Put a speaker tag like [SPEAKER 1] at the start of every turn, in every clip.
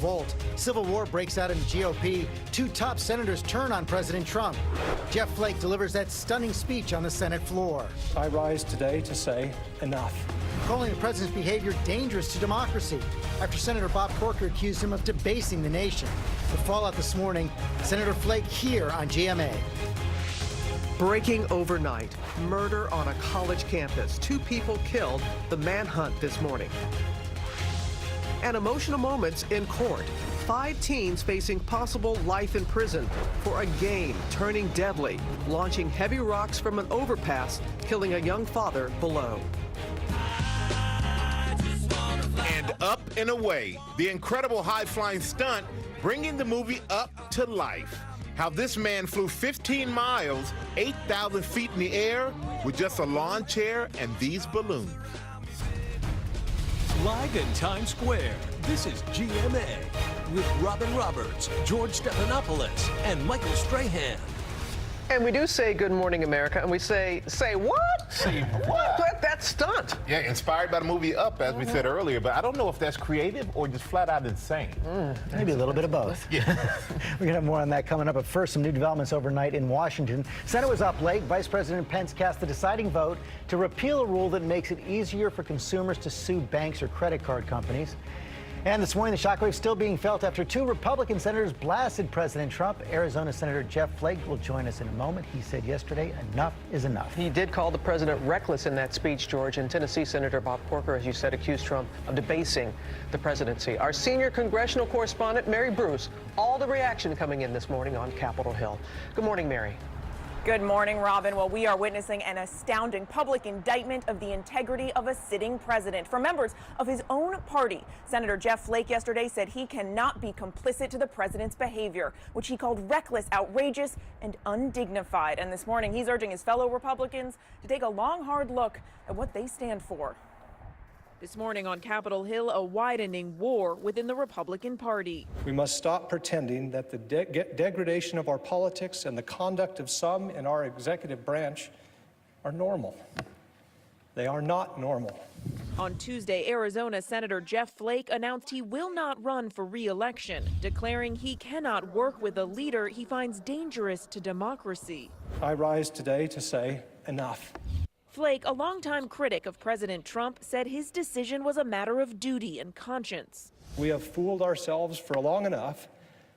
[SPEAKER 1] revolt. Civil war breaks out in the GOP. Two top senators turn on President Trump. Jeff Flake delivers that stunning speech on the Senate floor.
[SPEAKER 2] I rise today to say enough.
[SPEAKER 1] Calling the president's behavior dangerous to democracy after Senator Bob Corker accused him of debasing the nation. The fallout this morning, Senator Flake here on GMA.
[SPEAKER 3] Breaking overnight, murder on a college campus. 2 people killed, the manhunt this morning. And emotional moments in court. 5 teens facing possible life in prison for a game turning deadly, launching heavy rocks from an overpass, killing a young father below.
[SPEAKER 4] And up and away, the incredible high-flying stunt bringing the movie Up to life. How this man flew 15 miles, 8,000 feet in the air with just a lawn chair and these balloons.
[SPEAKER 5] Live in Times Square, this is GMA with Robin Roberts, George Stephanopoulos, and Michael Strahan.
[SPEAKER 3] And we do say good morning, America, and we say what?
[SPEAKER 4] Say what?
[SPEAKER 3] That stunt.
[SPEAKER 4] Yeah, inspired by the movie Up, as we said earlier, but I don't know if that's creative or just flat out insane.
[SPEAKER 1] Maybe a little bit of both.
[SPEAKER 4] Yeah.
[SPEAKER 1] We're going to have more on that coming up, but first, some new developments overnight in Washington. Senate was up late. Vice President Pence cast the deciding vote to repeal a rule that makes it easier for consumers to sue banks or credit card companies. And this morning, the shockwave still being felt after 2 Republican senators blasted President Trump. Arizona Senator Jeff Flake will join us in a moment. He said yesterday, enough is enough.
[SPEAKER 3] He did call the president reckless in that speech, George, and Tennessee Senator Bob Corker, as you said, accused Trump of debasing the presidency. Our senior congressional correspondent, Mary Bruce, all the reaction coming in this morning on Capitol Hill. Good morning, Mary.
[SPEAKER 6] Good morning, Robin. Well, we are witnessing an astounding public indictment of the integrity of a sitting president from members of his own party. Senator Jeff Flake yesterday said he cannot be complicit to the president's behavior, which he called reckless, outrageous, and undignified. And this morning, he's urging his fellow Republicans to take a long, hard look at what they stand for. This morning on Capitol Hill, a widening war within the Republican Party.
[SPEAKER 2] We must stop pretending that the degradation of our politics and the conduct of some in our executive branch are normal. They are not normal.
[SPEAKER 6] On Tuesday, Arizona Senator Jeff Flake announced he will not run for re-election, declaring he cannot work with a leader he finds dangerous to democracy.
[SPEAKER 2] I rise today to say enough.
[SPEAKER 6] Flake, a longtime critic of President Trump, said his decision was a matter of duty and conscience.
[SPEAKER 2] We have fooled ourselves for long enough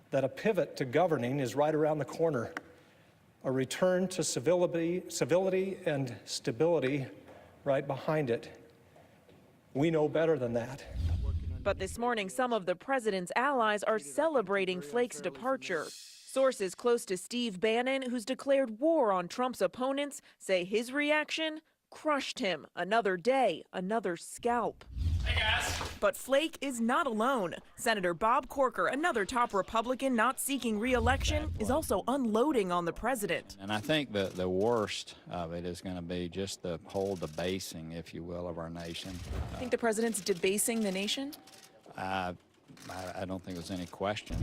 [SPEAKER 2] that a pivot to governing is right around the corner. A return to civility and stability right behind it. We know better than that.
[SPEAKER 6] But this morning, some of the president's allies are celebrating Flake's departure. Sources close to Steve Bannon, who's declared war on Trump's opponents, say his reaction crushed him. Another day, another scalp. Hey guys. But Flake is not alone. Senator Bob Corker, another top Republican not seeking re-election, is also unloading on the president.
[SPEAKER 7] And I think the worst of it is going to be just the whole debasing, if you will, of our nation.
[SPEAKER 6] I think the president's debasing the nation?
[SPEAKER 7] I don't think there's any question.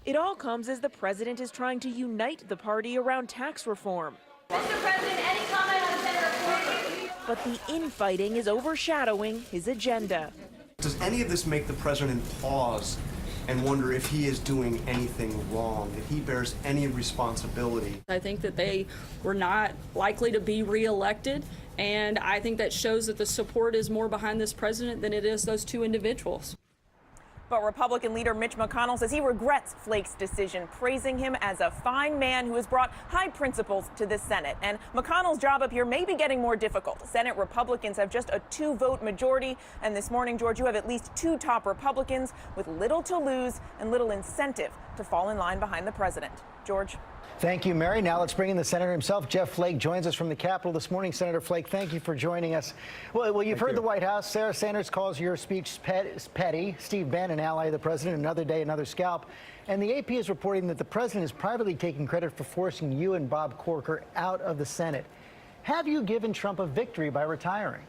[SPEAKER 6] It all comes as the president is trying to unite the party around tax reform.
[SPEAKER 8] Mr. President, any comment on Senator Flake?
[SPEAKER 6] But the infighting is overshadowing his agenda.
[SPEAKER 9] Does any of this make the president pause and wonder if he is doing anything wrong, if he bears any responsibility?
[SPEAKER 8] I think that they were not likely to be reelected, and I think that shows that the support is more behind this president than it is those 2 individuals.
[SPEAKER 6] But Republican leader Mitch McConnell says he regrets Flake's decision, praising him as a fine man who has brought high principles to the Senate. And McConnell's job up here may be getting more difficult. Senate Republicans have just a 2-vote majority. And this morning, George, you have at least 2 top Republicans with little to lose and little incentive to fall in line behind the president. George.
[SPEAKER 1] Thank you, Mary. Now let's bring in the senator himself. Jeff Flake joins us from the Capitol this morning. Senator Flake, thank you for joining us. Well, you've heard the White House. Sarah Sanders calls your speech petty. Steve Bannon, ally of the president, another day, another scalp. And the AP is reporting that the president is privately taking credit for forcing you and Bob Corker out of the Senate. Have you given Trump a victory by retiring?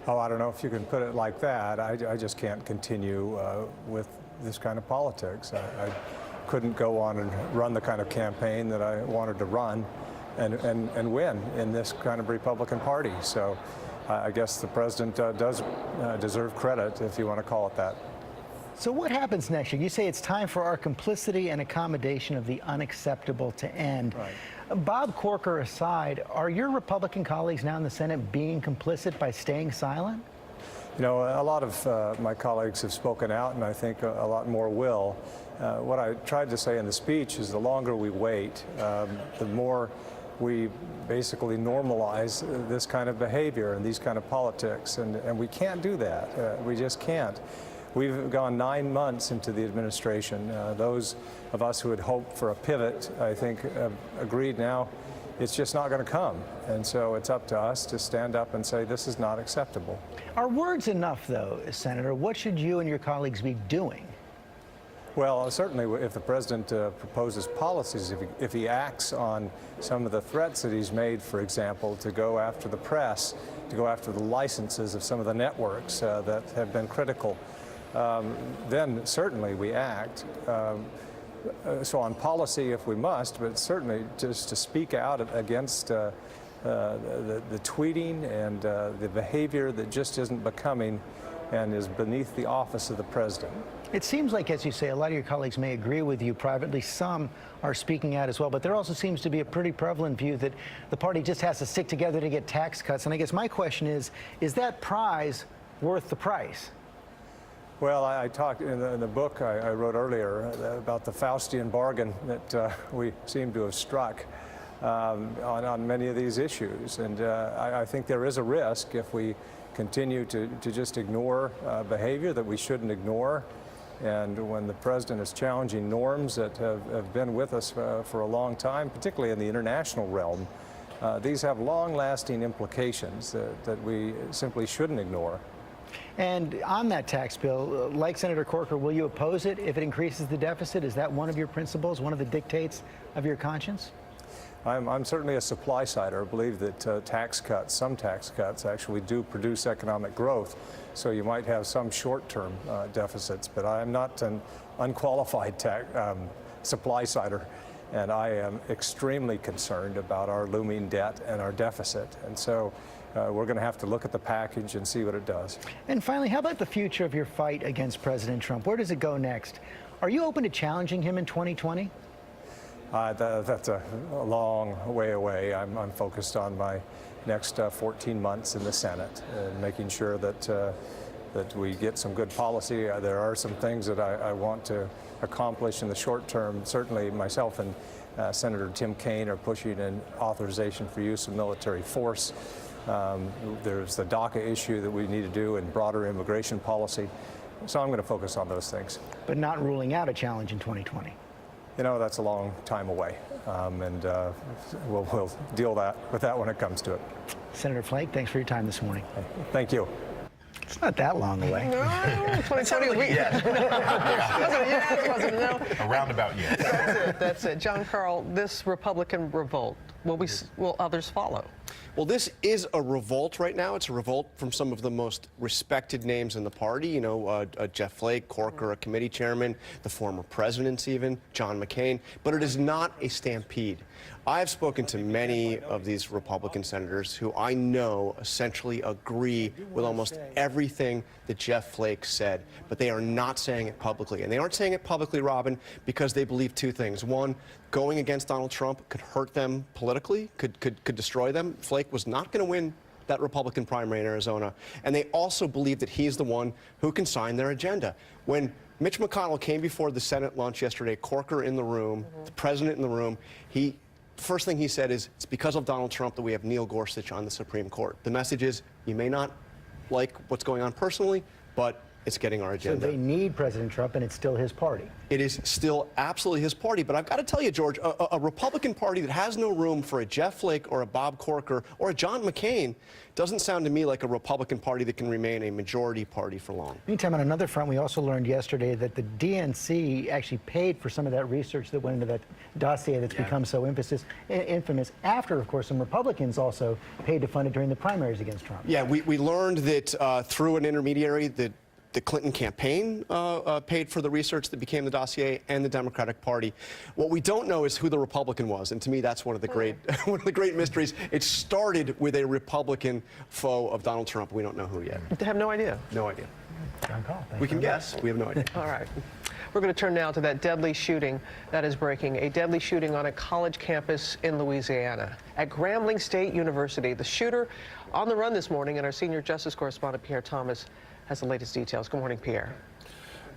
[SPEAKER 2] Oh, I don't know if you can put it like that. I just can't continue with this kind of politics. I couldn't go on and run the kind of campaign that I wanted to run and win in this kind of Republican Party. So I guess the president does deserve credit, if you want to call it that.
[SPEAKER 1] So what happens next year? You say it's time for our complicity and accommodation of the unacceptable to end.
[SPEAKER 2] Right.
[SPEAKER 1] Bob Corker aside, are your Republican colleagues now in the Senate being complicit by staying silent?
[SPEAKER 2] You know, a lot of my colleagues have spoken out, and I think a lot more will. What I tried to say in the speech is the longer we wait, the more we basically normalize this kind of behavior and these kind of politics, and we can't do that. We just can't. We've gone 9 months into the administration. Those of us who had hoped for a pivot, I think, have agreed now it's just not going to come. And so it's up to us to stand up and say this is not acceptable.
[SPEAKER 1] Are words enough, though, Senator? What should you and your colleagues be doing?
[SPEAKER 2] Well, certainly if the president proposes policies, if he acts on some of the threats that he's made, for example, to go after the press, to go after the licenses of some of the networks that have been critical, then certainly we act. So on policy if we must, but certainly just to speak out against the tweeting and the behavior that just isn't becoming and is beneath the office of the president.
[SPEAKER 1] It seems like, as you say, a lot of your colleagues may agree with you privately. Some are speaking out as well. But there also seems to be a pretty prevalent view that the party just has to stick together to get tax cuts. And I guess my question is that prize worth the price?
[SPEAKER 2] Well, I talked in the book I wrote earlier about the Faustian bargain that we seem to have struck on many of these issues. And I think there is a risk if we continue to just ignore behavior that we shouldn't ignore. And when the president is challenging norms that have been with us for a long time, particularly in the international realm, these have long-lasting implications that we simply shouldn't ignore.
[SPEAKER 1] And on that tax bill, like Senator Corker, will you oppose it if it increases the deficit? Is that one of your principles, one of the dictates of your conscience?
[SPEAKER 2] I'm certainly a supply sider. I believe that tax cuts, some tax cuts, actually do produce economic growth. So you might have some short-term deficits, but I am not an unqualified supply sider. And I am extremely concerned about our looming debt and our deficit. And so we're going to have to look at the package and see what it does.
[SPEAKER 1] And finally, how about the future of your fight against President Trump? Where does it go next? Are you open to challenging him in 2020?
[SPEAKER 2] That's a long way away. I'm focused on my next 14 months in the Senate and making sure that we get some good policy. There are some things that I want to accomplish in the short term. Certainly myself and Senator Tim Kaine are pushing an authorization for use of military force. There's the DACA issue that we need to do and broader immigration policy. So I'm going to focus on those things.
[SPEAKER 1] But not ruling out a challenge in 2020.
[SPEAKER 2] You know, that's a long time away, and we'll deal with that when it comes to it.
[SPEAKER 1] Senator Flake, thanks for your time this morning.
[SPEAKER 2] Thank you.
[SPEAKER 1] It's not that long away.
[SPEAKER 10] No, 2020 week. Yes.
[SPEAKER 4] A roundabout yes.
[SPEAKER 10] That's it. John Carl, this Republican revolt, will others follow?
[SPEAKER 9] Well, this is a revolt right now. It's a revolt from some of the most respected names in the party. You know, Jeff Flake, Corker, a committee chairman, the former presidents even, John McCain. But it is not a stampede. I've spoken to many of these Republican senators who I know essentially agree with almost everything that Jeff Flake said, but they are not saying it publicly. And they aren't saying it publicly, Robin, because they believe two things. One, going against Donald Trump could hurt them politically, could destroy them. Flake was not going to win that Republican primary in Arizona. And they also believe that he's the one who can sign their agenda. When Mitch McConnell came before the Senate lunch yesterday, Corker in the room, the president in the room, first thing he said is, it's because of Donald Trump that we have Neil Gorsuch on the Supreme Court. The message is, you may not like what's going on personally, but it's getting our agenda.
[SPEAKER 1] So they need President Trump, and it's still his party.
[SPEAKER 9] It is still absolutely his party. But I've got to tell you, George, a Republican Party that has no room for a Jeff Flake or a Bob Corker or a John McCain doesn't sound to me like a Republican Party that can remain a majority party for long.
[SPEAKER 1] Meantime, on another front, we also learned yesterday that the DNC actually paid for some of that research that went into that dossier that's become so infamous after, of course, some Republicans also paid to fund it during the primaries against Trump.
[SPEAKER 9] Yeah, we learned that through an intermediary that the Clinton campaign paid for the research that became the dossier, and the Democratic Party. What we don't know is who the Republican was, and to me, that's one of the great mysteries. It started with a Republican foe of Donald Trump. We don't know who yet.
[SPEAKER 10] They have no idea.
[SPEAKER 9] No idea.
[SPEAKER 1] John Call.
[SPEAKER 9] We can guess. We have no idea.
[SPEAKER 10] All right. We're going to turn now to that deadly shooting that is breaking. A deadly shooting on a college campus in Louisiana. At Grambling State University, the shooter on the run this morning, and our senior justice correspondent, Pierre Thomas, has the latest details. Good morning, Pierre.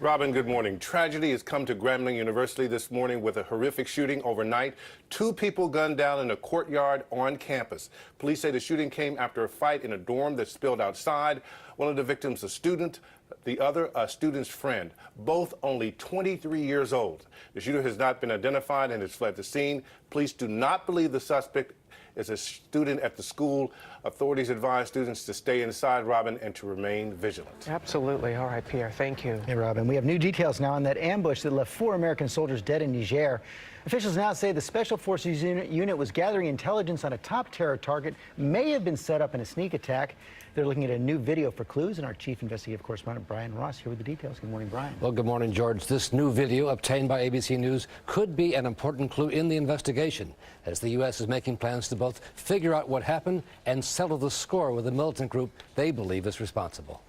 [SPEAKER 11] Robin, good morning. Tragedy has come to Grambling University this morning with a horrific shooting overnight. 2 people gunned down in a courtyard on campus. Police say the shooting came after a fight in a dorm that spilled outside. One of the victims, a student, the other, a student's friend, both only 23 years old. The shooter has not been identified and has fled the scene. Police do not believe the suspect is a student at the school. Authorities advise students to stay inside, Robin, and to remain vigilant.
[SPEAKER 10] Absolutely. All right, Pierre, thank you.
[SPEAKER 1] Hey, Robin, we have new details now on that ambush that left 4 American soldiers dead in Niger. Officials now say the Special Forces unit was gathering intelligence on a top terror target, may have been set up in a sneak attack. They're looking at a new video for clues, and our chief investigative correspondent, Brian Ross, here with the details. Good morning, Brian.
[SPEAKER 12] Well, good morning, George. This new video obtained by ABC News could be an important clue in the investigation, as the U.S. is making plans to both figure out what happened and settle the score with the militant group they believe is responsible.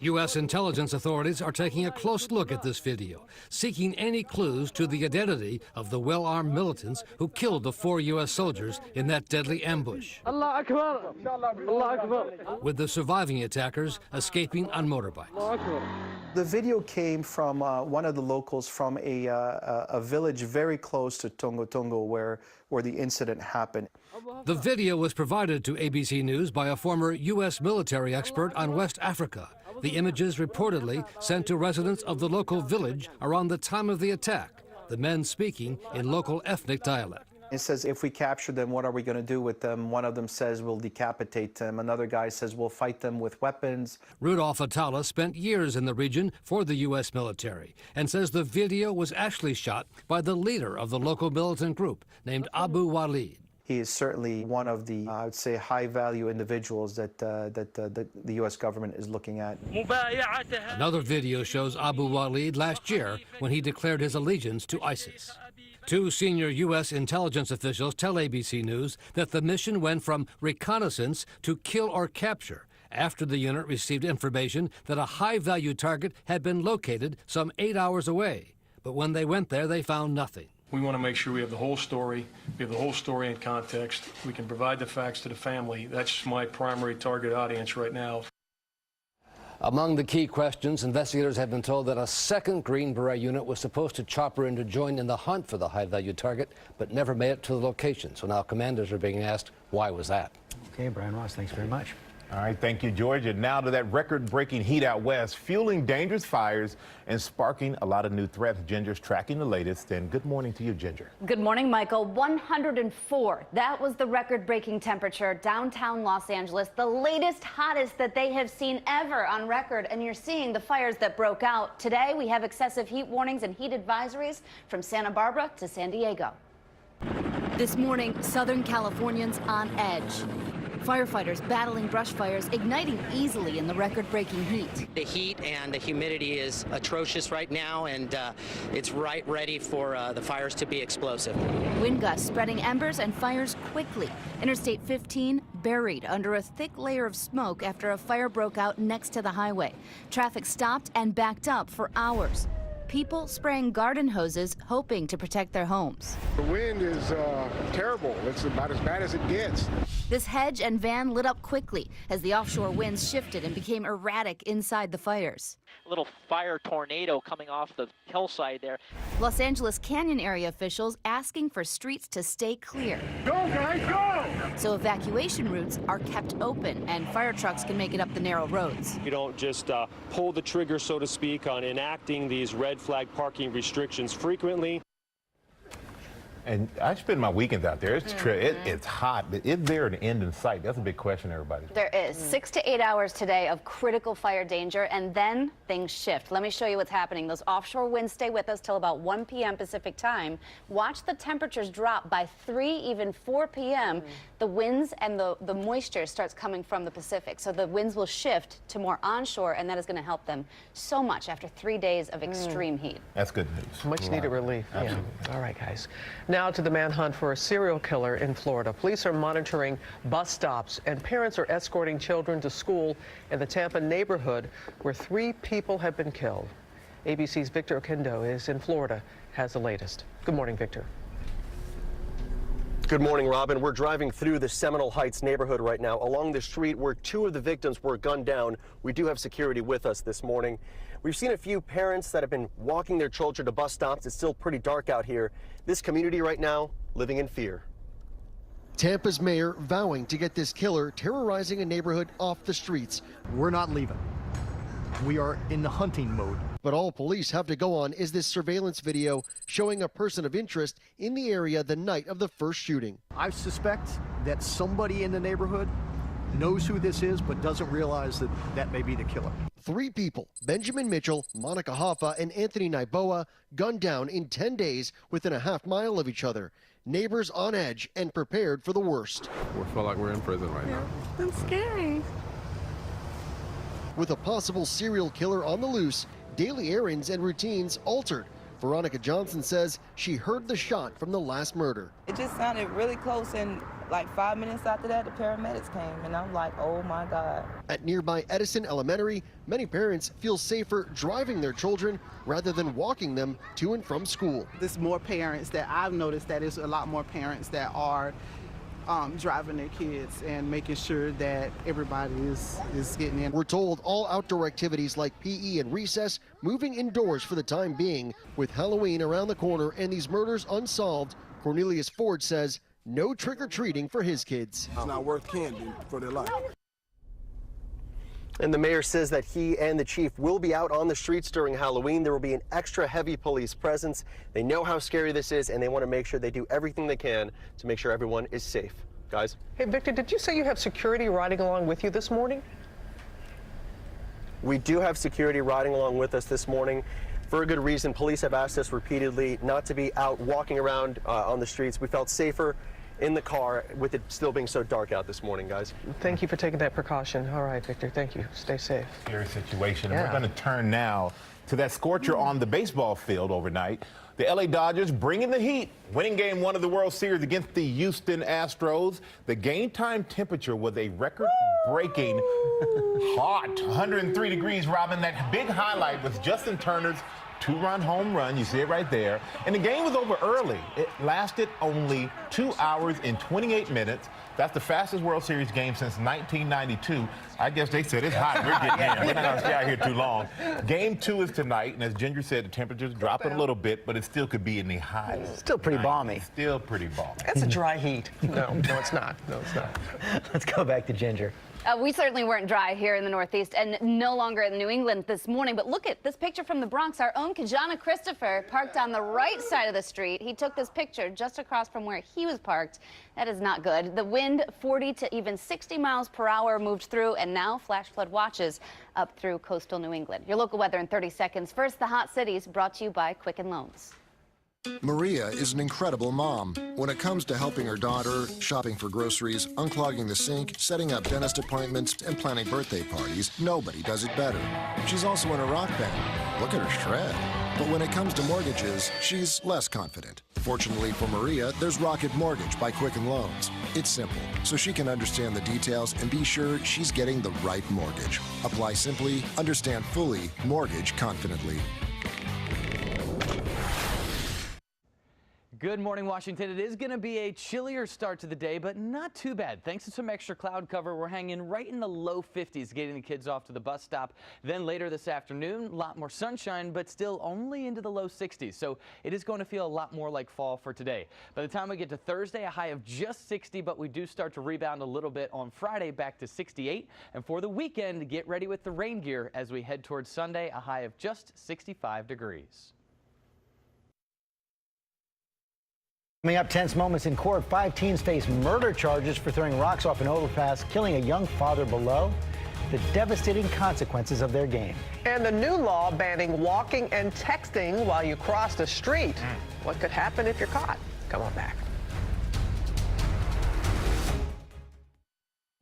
[SPEAKER 12] U.S. intelligence authorities are taking a close look at this video, seeking any clues to the identity of the well-armed militants who killed the 4 U.S. soldiers in that deadly ambush, with the surviving attackers escaping on motorbikes.
[SPEAKER 13] The video came from one of the locals from a village very close to Tongo Tongo where the incident happened.
[SPEAKER 12] The video was provided to ABC News by a former U.S. military expert on West Africa. The images reportedly sent to residents of the local village around the time of the attack, the men speaking in local ethnic dialect.
[SPEAKER 13] It says, if we capture them, what are we going to do with them? One of them says we'll decapitate them. Another guy says we'll fight them with weapons.
[SPEAKER 12] Rudolph Atala spent years in the region for the U.S. military and says the video was actually shot by the leader of the local militant group named Abu Walid.
[SPEAKER 13] He is certainly one of the, I would say, high-value individuals that the U.S. government is looking at.
[SPEAKER 12] Another video shows Abu Walid last year when he declared his allegiance to ISIS. 2 senior U.S. intelligence officials tell ABC News that the mission went from reconnaissance to kill or capture after the unit received information that a high-value target had been located some 8 hours away. But when they went there, they found nothing.
[SPEAKER 14] We want to make sure we have the whole story. We have the whole story in context. We can provide the facts to the family. That's my primary target audience right now.
[SPEAKER 12] Among the key questions, investigators have been told that a second Green Beret unit was supposed to chopper in to join in the hunt for the high-value target, but never made it to the location. So now commanders are being asked, why was that?
[SPEAKER 1] Okay, Brian Ross, thanks very much.
[SPEAKER 4] All right, thank you, George. And now to that record-breaking heat out west, fueling dangerous fires and sparking a lot of new threats. Ginger's tracking the latest, and good morning to you, Ginger.
[SPEAKER 15] Good morning, Michael. 104. That was the record-breaking temperature downtown Los Angeles, the latest, hottest that they have seen ever on record. And you're seeing the fires that broke out. Today, we have excessive heat warnings and heat advisories from Santa Barbara to San Diego.
[SPEAKER 16] This morning, Southern Californians on edge. Firefighters battling brush fires, igniting easily in the record-breaking heat.
[SPEAKER 17] The heat and the humidity is atrocious right now, and it's right ready for the fires to be explosive.
[SPEAKER 16] Wind gusts spreading embers and fires quickly. Interstate 15 buried under a thick layer of smoke after a fire broke out next to the highway. Traffic stopped and backed up for hours. People spraying garden hoses, hoping to protect their homes.
[SPEAKER 18] The wind is terrible. It's about as bad as it gets.
[SPEAKER 16] This hedge and van lit up quickly as the offshore winds shifted and became erratic inside the fires.
[SPEAKER 19] A little fire tornado coming off the hillside there.
[SPEAKER 16] Los Angeles Canyon area officials asking for streets to stay clear.
[SPEAKER 18] Go, guys, go!
[SPEAKER 16] So evacuation routes are kept open and fire trucks can make it up the narrow roads.
[SPEAKER 20] You don't just pull the trigger, so to speak, on enacting these red flag parking restrictions frequently.
[SPEAKER 4] And I spend my weekends out there. It's hot, but is there an end in sight? That's a big question, everybody.
[SPEAKER 15] There is 6 to 8 hours today of critical fire danger, and then things shift. Let me show you what's happening. Those offshore winds stay with us till about 1 p.m. Pacific time. Watch the temperatures drop by 3, even 4 p.m. The winds and the moisture starts coming from the Pacific. So the winds will shift to more onshore, and that is going to help them so much after 3 days of extreme heat.
[SPEAKER 4] That's good news.
[SPEAKER 10] Much needed relief.
[SPEAKER 4] Absolutely.
[SPEAKER 10] Yeah. All right, guys. Now, Now to the manhunt for a serial killer in Florida. Police are monitoring bus stops, and parents are escorting children to school in the Tampa neighborhood where 3 people have been killed. ABC's Victor Oquendo is in Florida, has the latest. Good morning, Victor.
[SPEAKER 21] Good morning, Robin. We're driving through the Seminole Heights neighborhood right now, along the street where 2 of the victims were gunned down. We do have security with us this morning. We've seen a few parents that have been walking their children to bus stops. It's still pretty dark out here. This community right now living in fear.
[SPEAKER 22] Tampa's mayor vowing to get this killer terrorizing a neighborhood off the streets.
[SPEAKER 23] We're not leaving. We are in the hunting mode.
[SPEAKER 22] But all police have to go on is this surveillance video showing a person of interest in the area the night of the first shooting.
[SPEAKER 23] I suspect that somebody in the neighborhood knows who this is, but doesn't realize that that may be the killer.
[SPEAKER 22] 3 people, Benjamin Mitchell, Monica Hoffa, and Anthony Naiboa, gunned down in 10 days within a half mile of each other. Neighbors on edge and prepared for the worst.
[SPEAKER 24] We feel like we're in prison right now.
[SPEAKER 25] That's scary.
[SPEAKER 22] With a possible serial killer on the loose, daily errands and routines altered. Veronica Johnson says she heard the shot from the last murder.
[SPEAKER 26] It just sounded really close, and like 5 minutes after that, the paramedics came, and I'm like, oh my God.
[SPEAKER 22] At nearby Edison Elementary, many parents feel safer driving their children rather than walking them to and from school.
[SPEAKER 27] There's more parents that I've noticed that there's a lot more parents that are driving their kids and making sure that everybody is getting in.
[SPEAKER 22] We're told all outdoor activities like PE and recess moving indoors for the time being. With Halloween around the corner and these murders unsolved, Cornelius Ford says no trick-or-treating for his kids.
[SPEAKER 28] It's not worth candy for their life.
[SPEAKER 21] And the mayor says that he and the chief will be out on the streets during Halloween. There will be an extra heavy police presence. They know how scary this is, and they want to make sure they do everything they can to make sure everyone is safe. Guys?
[SPEAKER 10] Hey, Victor, did you say you have security riding along with you this morning?
[SPEAKER 21] We do have security riding along with us this morning. For a good reason. Police have asked us repeatedly not to be out walking around on the streets. We felt safer in the car with it still being so dark out this morning, guys.
[SPEAKER 10] Thank you for taking that precaution. All right, Victor, thank you. Stay safe.
[SPEAKER 4] Scary situation.
[SPEAKER 10] Yeah.
[SPEAKER 4] And we're going to turn now to that scorcher on the baseball field overnight. The LA Dodgers bringing the heat, winning game 1 of the World Series against the Houston Astros. The game time temperature was a record-breaking hot 103 degrees, Robin. That big highlight was Justin Turner's 2-run home run. You see it right there. And the game was over early. It lasted only 2 hours and 28 minutes. That's the fastest World Series game since 1992. I guess they said it's hot. We're getting in. We're not going to stay out here too long. Game 2 is tonight. And as Ginger said, the temperature's dropping a little bit, but it still could be in the highs.
[SPEAKER 1] Still pretty balmy.
[SPEAKER 4] Still pretty balmy.
[SPEAKER 10] That's a dry heat. No, it's not. No, it's not.
[SPEAKER 1] Let's go back to Ginger.
[SPEAKER 15] We certainly weren't dry here in the Northeast and no longer in New England this morning. But look at this picture from the Bronx. Our own Kajana Christopher parked on the right side of the street. He took this picture just across from where he was parked. That is not good. The wind, 40 to even 60 miles per hour, moved through, and now flash flood watches up through coastal New England. Your local weather in 30 seconds. First, the hot cities, brought to you by Quicken Loans.
[SPEAKER 29] Maria is an incredible mom. When it comes to helping her daughter, shopping for groceries, unclogging the sink, setting up dentist appointments, and planning birthday parties, nobody does it better. She's also in a rock band. Look at her shred. But when it comes to mortgages, she's less confident. Fortunately for Maria, there's Rocket Mortgage by Quicken Loans. It's simple, so she can understand the details and be sure she's getting the right mortgage. Apply simply, understand fully, mortgage confidently.
[SPEAKER 30] Good morning, Washington. It is going to be a chillier start to the day, but not too bad. Thanks to some extra cloud cover, we're hanging right in the low 50s, getting the kids off to the bus stop. Then later this afternoon, a lot more sunshine, but still only into the low 60s. So it is going to feel a lot more like fall for today. By the time we get to Thursday, a high of just 60, but we do start to rebound a little bit on Friday, back to 68. And for the weekend, get ready with the rain gear as we head towards Sunday, a high of just 65 degrees.
[SPEAKER 1] Coming up, tense moments in court. 5 teens face murder charges for throwing rocks off an overpass, killing a young father below. The devastating consequences of their game.
[SPEAKER 10] And the new law banning walking and texting while you cross the street. What could happen if you're caught? Come on back.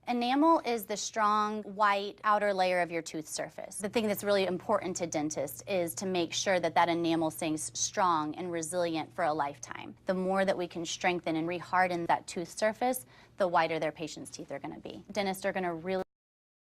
[SPEAKER 15] Enamel is the strong, white outer layer of your tooth surface. The thing that's really important to dentists is to make sure that that enamel stays strong and resilient for a lifetime. The more that we can strengthen and reharden that tooth surface, the whiter their patient's teeth are going to be. Dentists are going to really